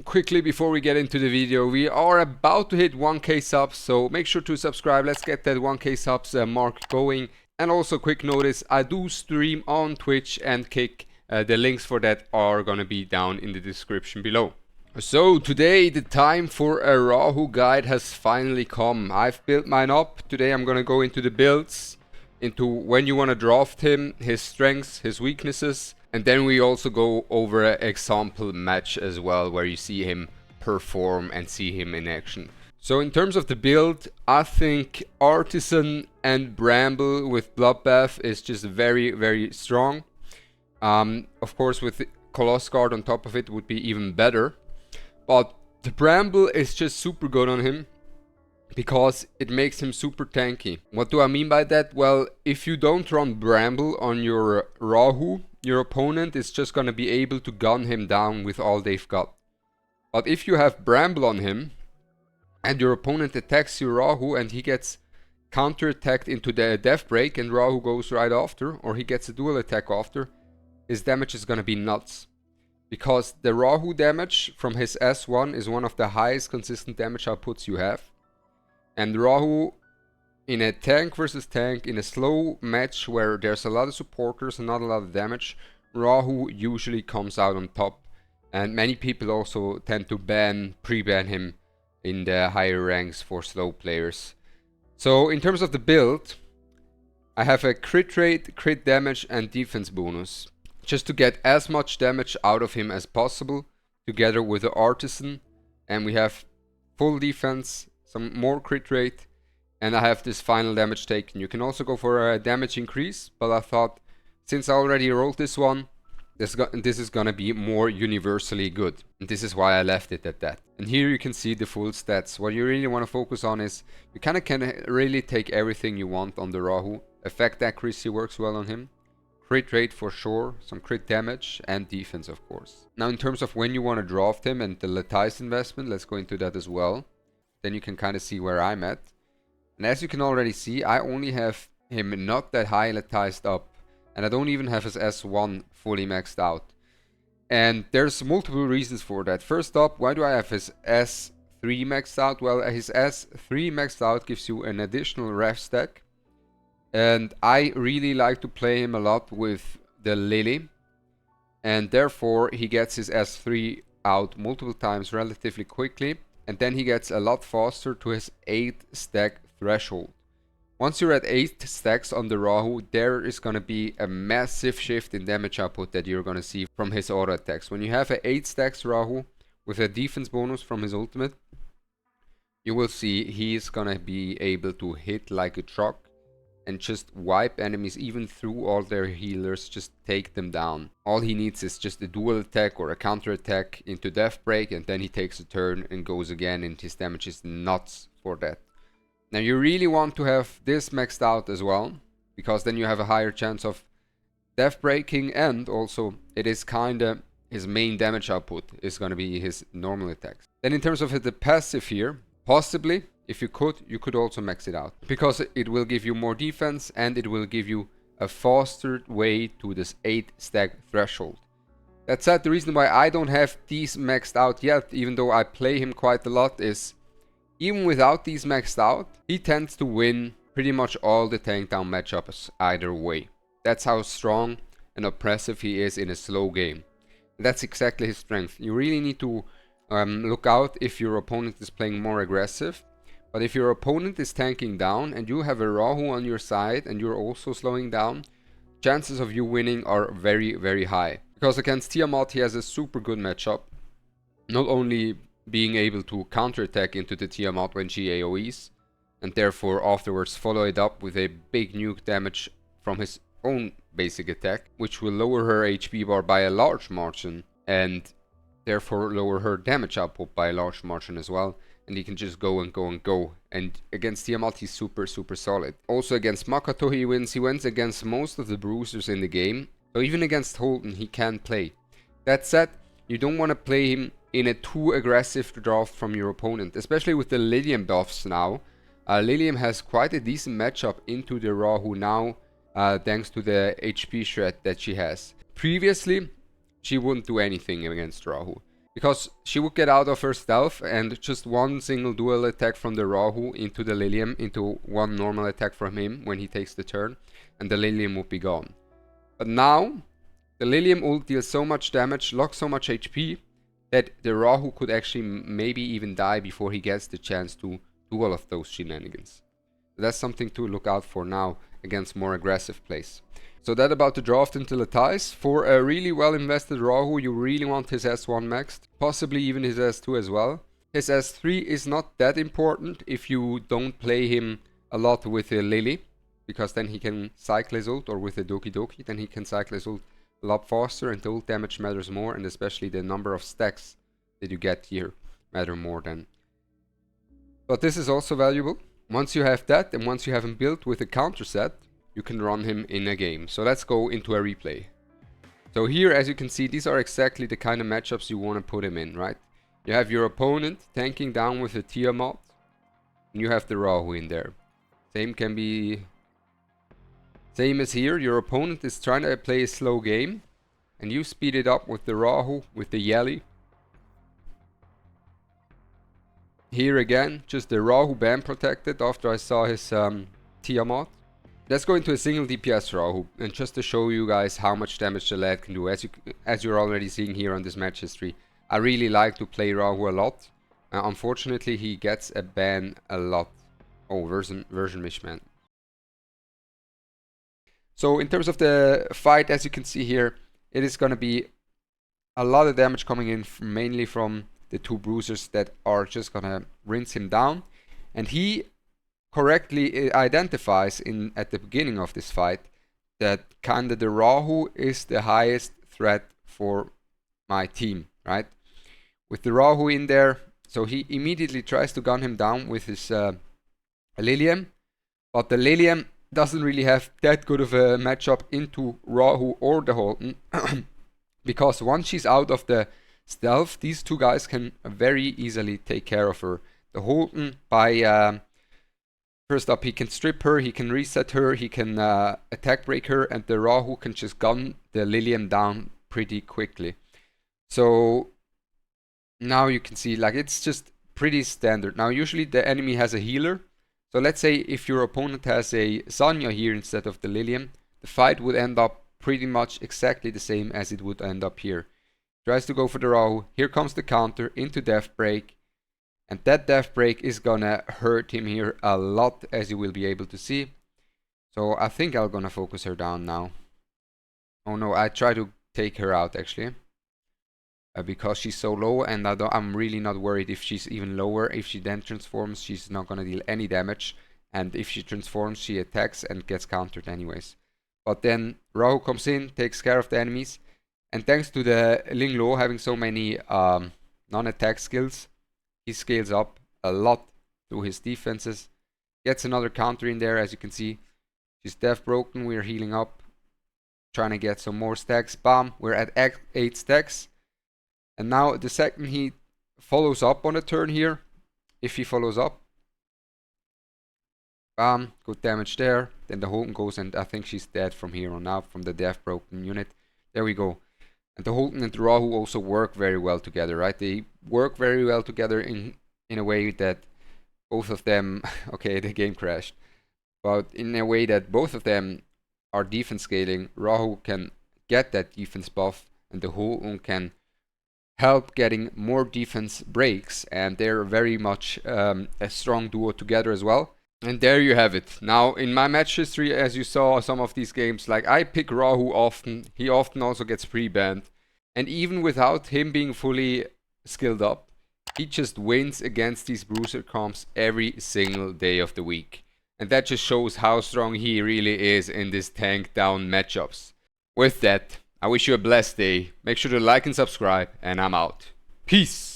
Quickly before we get into the video, we are about to hit 1k subs, so make sure to subscribe. Let's get that 1k subs mark going. And also quick notice, I do stream on Twitch and Kick. The links for that are gonna be down in the description below. So today the time for a Rahu guide has finally come. I've built mine up. Today I'm gonna go into the builds, into when you want to draft him, his strengths, his weaknesses, and then we also go over an example match as well where you see him perform and see him in action. So in terms of the build, I think Artisan and Bramble with Bloodbath is just very strong. Of course with Coloss Guard on top of it would be even better. But the Bramble is just super good on him because it makes him super tanky. What do I mean by that? Well, if you don't run Bramble on your Rahu, your opponent is just gonna be able to gun him down with all they've got. But if you have Bramble on him and your opponent attacks your Rahu and he gets counter-attacked into the Death Break and Rahu goes right after, or he gets a dual attack after, his damage is gonna be nuts. Because the Rahu damage from his S1 is one of the highest consistent damage outputs you have. And Rahu, in a tank versus tank, in a slow match where there's a lot of supporters and not a lot of damage, Rahu usually comes out on top. And many people also tend to pre-ban him in the higher ranks for slow players. So in terms of the build, I have a crit rate, crit damage and defense bonus, just to get as much damage out of him as possible, together with the Artisan. And we have full defense, some more crit rate, and I have this final damage taken. You can also go for a damage increase, but I thought since I already rolled this one, this is gonna be more universally good. And this is why I left it at that. And here you can see the full stats. What you really want to focus on is you kind of can really take everything you want on the Rahu. Effect accuracy works well on him. Crit rate for sure, some crit damage, and defense of course. Now in terms of when you want to draft him and the Latize investment, let's go into that as well. Then you can kind of see where I'm at. And as you can already see, I only have him not that high Latized up. And I don't even have his S1 fully maxed out. And there's multiple reasons for that. First up, why do I have his S3 maxed out? Well, his S3 maxed out gives you an additional ref stack. And I really like to play him a lot with the Lily. And therefore he gets his S3 out multiple times relatively quickly. And then he gets a lot faster to his 8 stack threshold. Once you're at 8 stacks on the Rahu, there is going to be a massive shift in damage output that you're going to see from his auto attacks. When you have a 8 stacks Rahu with a defense bonus from his ultimate, you will see he's going to be able to hit like a truck and just wipe enemies even through all their healers, just take them down. All he needs is just a dual attack or a counter attack into Death Break, and then he takes a turn and goes again, and his damage is nuts for that. Now you really want to have this maxed out as well, because then you have a higher chance of Death Breaking, and also it is kinda his main damage output is gonna be his normal attacks. Then in terms of the passive here, possibly, if you could also max it out, because it will give you more defense and it will give you a faster way to this 8 stack threshold. That said, the reason why I don't have these maxed out yet, even though I play him quite a lot, is even without these maxed out, he tends to win pretty much all the tank down matchups either way. That's how strong and oppressive he is in a slow game. And that's exactly his strength. You really need to look out if your opponent is playing more aggressive. But if your opponent is tanking down and you have a Rahu on your side and you're also slowing down, chances of you winning are very high. Because against Tiamat he has a super good matchup. Not only being able to counterattack into the Tiamat when she AoEs, and therefore afterwards follow it up with a big nuke damage from his own basic attack, which will lower her HP bar by a large margin, and therefore lower her damage output by a large margin as well. And he can just go and go. And against Tiamat he's super solid. Also against Makato he wins. He wins against most of the Bruisers in the game. So even against Holden he can play. That said, you don't want to play him in a too aggressive draft from your opponent. Especially with the Lilium buffs now. Lilium has quite a decent matchup into the Rahu now. Thanks to the HP shred that she has. Previously, she wouldn't do anything against Rahu. because she would get out of her stealth and just one single dual attack from the Rahu into the Lilium, into one normal attack from him when he takes the turn, and the Lilium would be gone. But now the Lilium ult deals so much damage, locks so much HP, that the Rahu could actually maybe even die before he gets the chance to do all of those shenanigans. That's something to look out for now against more aggressive plays. So that about the draft until it ties. For a really well invested Rahu, you really want his S1 maxed, possibly even his S2 as well. His S3 is not that important if you don't play him a lot with a Lily, because then he can cycle his ult, or with a Doki Doki, then he can cycle his ult a lot faster, and the ult damage matters more, and especially the number of stacks that you get here matter more than. But this is also valuable. Once you have that, and once you have him built with a counter set, you can run him in a game. So let's go into a replay. So here, as you can see, these are exactly the kind of matchups you want to put him in, right? You have your opponent tanking down with a Tiamat, and you have the Rahu in there. Same as here, your opponent is trying to play a slow game, and you speed it up with the Rahu, with the Yeli. Here again, just the Rahu ban protected after I saw his Tiamat. Let's go into a single DPS Rahu, and just to show you guys how much damage the lad can do. As you're already seeing here on this match history, I really like to play Rahu a lot. Unfortunately, he gets a ban a lot. Oh, version mishman. So in terms of the fight, as you can see here, it is going to be a lot of damage coming in mainly from the two Bruisers that are just going to rinse him down. And he correctly identifies at the beginning of this fight that kinda the Rahu is the highest threat for my team, right? With the Rahu in there, so he immediately tries to gun him down with his Lilium, but the Lilium doesn't really have that good of a matchup into Rahu or the Holton, because once she's out of the stealth, these two guys can very easily take care of her. The Holton by first up, he can strip her, he can reset her, he can attack break her, and the Rahu can just gun the Lilium down pretty quickly. So now you can see, like, it's just pretty standard. Now usually the enemy has a healer, so let's say if your opponent has a Zanya here instead of the Lilium, the fight would end up pretty much exactly the same as it would end up here. Tries to go for the Rahu, here comes the counter into Death Break. And that Death Break is gonna hurt him here a lot, as you will be able to see. So I think I'm gonna focus her down now. Oh no, I try to take her out actually. Because she's so low, and I'm really not worried if she's even lower. If she then transforms, she's not gonna deal any damage. And if she transforms, she attacks and gets countered anyways. But then Rahu comes in, takes care of the enemies. And thanks to the Ling Lo having so many non-attack skills, he scales up a lot through his defenses. Gets another counter in there, as you can see. She's death broken, we're healing up. Trying to get some more stacks. Bam, we're at 8 stacks. And now the second he follows up on a turn here, if he follows up. Bam, good damage there. Then the Holton goes, and I think she's dead from here on out, from the death broken unit. There we go. And the Holton and the Rahu also work very well together, right? They work very well together in a way that both of them... okay, the game crashed. But in a way that both of them are defense scaling. Rahu can get that defense buff, and the Holton can help getting more defense breaks. And they're very much a strong duo together as well. And there you have it. Now, in my match history, as you saw some of these games, like, I pick Rahu often. He often also gets pre-banned. And even without him being fully skilled up, he just wins against these Bruiser comps every single day of the week. And that just shows how strong he really is in this tank down matchups. With that, I wish you a blessed day. Make sure to like and subscribe, and I'm out. Peace!